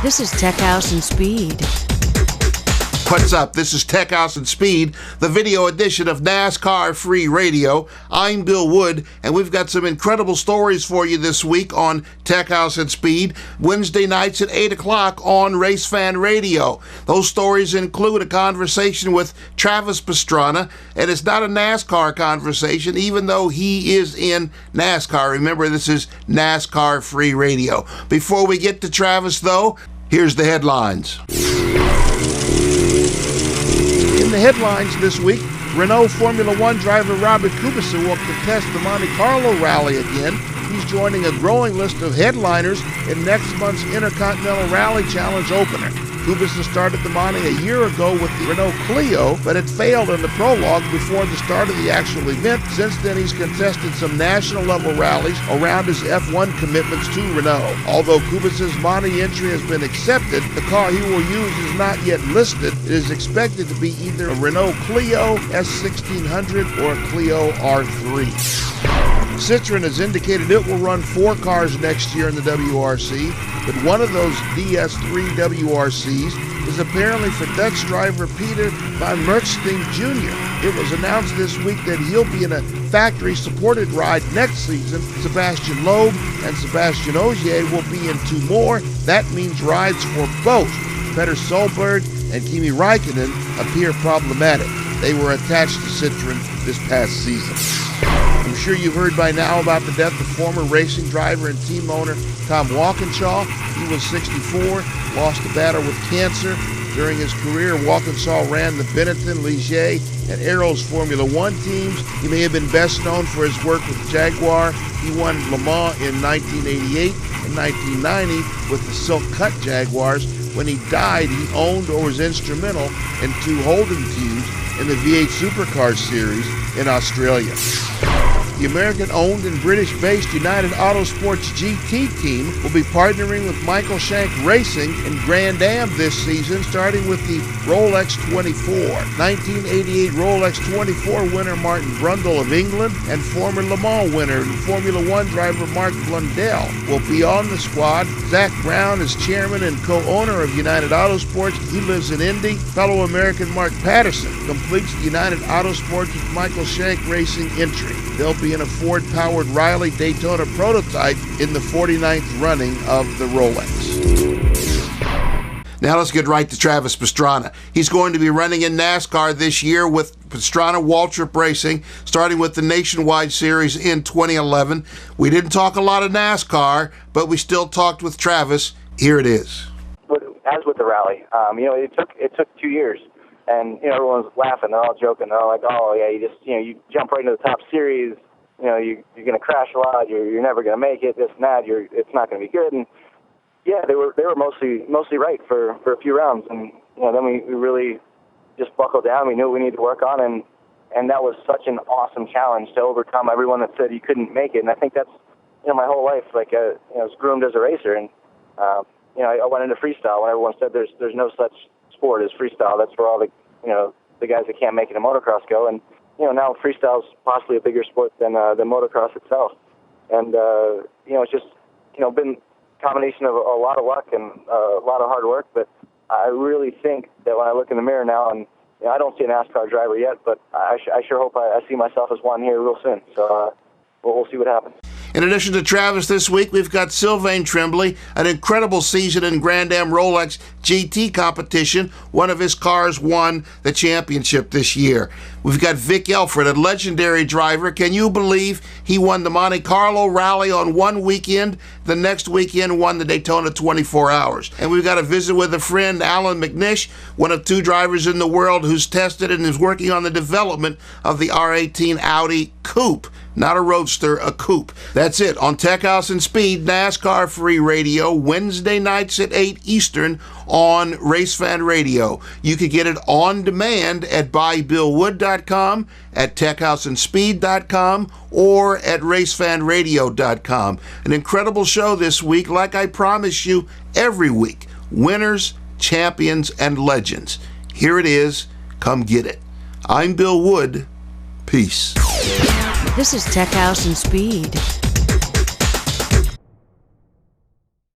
This is Tech House and Speed. What's up? This is Tech House and Speed, the video edition of NASCAR Free Radio. I'm Bill Wood, and we've got some incredible stories for you this week on Tech House and Speed, Wednesday nights at 8 o'clock on Race Fan Radio. Those stories include a conversation with Travis Pastrana, and it's not a NASCAR conversation, even though he is in NASCAR. Remember, this is NASCAR Free Radio. Before we get to Travis, though, here's the headlines. In the headlines this week, Renault Formula One driver Robert Kubica will contest the Monte Carlo Rally again. He's joining a growing list of headliners in next month's Intercontinental Rally Challenge opener. Kubica started the Monte a year ago with the Renault Clio, but it failed in the prologue before the start of the actual event. Since then, he's contested some national-level rallies around his F1 commitments to Renault. Although Kubica's Monte entry has been accepted, the car he will use is not yet listed. It is expected to be either a Renault Clio S1600 or a Clio R3. Citroën has indicated it will run 4 cars next year in the WRC, but one of those DS3 WRCs is apparently for Dutch driver Peter van Merkstein Jr. It was announced this week that he'll be in a factory-supported ride next season. Sebastian Loeb and Sebastian Ogier will be in 2 more. That means rides for both Peter Solberg and Kimi Räikkönen appear problematic. They were attached to Citroën this past season. I'm sure you've heard by now about the death of former racing driver and team owner Tom Walkinshaw. He was 64, lost a battle with cancer. During his career, Walkinshaw ran the Benetton, Ligier, and Arrows Formula One teams. He may have been best known for his work with Jaguar. He won Le Mans in 1988 and 1990 with the Silk Cut Jaguars. When he died, he owned or was instrumental in 2 Holden teams in the V8 Supercar Series in Australia. The American-owned and British-based United Autosports GT team will be partnering with Michael Shank Racing in Grand Am this season, starting with the Rolex 24. 1988 Rolex 24 winner Martin Brundle of England and former Le Mans winner and Formula One driver Mark Blundell will be on the squad. Zach Brown is chairman and co-owner of United Autosports. He lives in Indy. Fellow American Mark Patterson completes the United Autosports with Michael Shank Racing entry. They'll be in a Ford-powered Riley Daytona prototype in the 49th running of the Rolex. Now let's get right to Travis Pastrana. He's going to be running in NASCAR this year with Pastrana Waltrip Racing, starting with the Nationwide Series in 2011. We didn't talk a lot of NASCAR, but we still talked with Travis. Here it is. As with the rally, it took 2 years. And, everyone's laughing. They're all joking. They're all like, oh, yeah, you jump right into the top series. You're going to crash a lot. You're never going to make it, this and that. It's not going to be good. And, yeah, they were mostly right for a few rounds. And, then we really just buckled down. We knew what we needed to work on. And that was such an awesome challenge to overcome everyone that said you couldn't make it. And I think that's, my whole life, I was groomed as a racer. And, I went into freestyle when everyone said there's no such sport as freestyle. That's where all the guys that can't make it in motocross go. And now freestyle's possibly a bigger sport than motocross itself. And it's just been a combination of a lot of luck and a lot of hard work. But I really think that when I look in the mirror now, and I don't see a NASCAR driver yet, but I sure hope I see myself as one here real soon. So we'll see what happens. In addition to Travis this week, we've got Sylvain Tremblay, an incredible season in Grand Am Rolex GT competition. One of his cars won the championship this year. We've got Vic Elford, a legendary driver. Can you believe he won the Monte Carlo Rally on one weekend? The next weekend won the Daytona 24 Hours. And we've got a visit with a friend, Alan McNish, one of 2 drivers in the world who's tested and is working on the development of the R18 Audi Coupe. Not a roadster, a coupe. That's it on Tech House and Speed, NASCAR Free Radio, Wednesday nights at 8 Eastern on Race Fan Radio. You can get it on demand at buybillwood.com, at techhouseandspeed.com, or at racefanradio.com. An incredible show this week, like I promise you every week. Winners, champions, and legends. Here it is. Come get it. I'm Bill Wood. Peace. This is Tech House and Speed.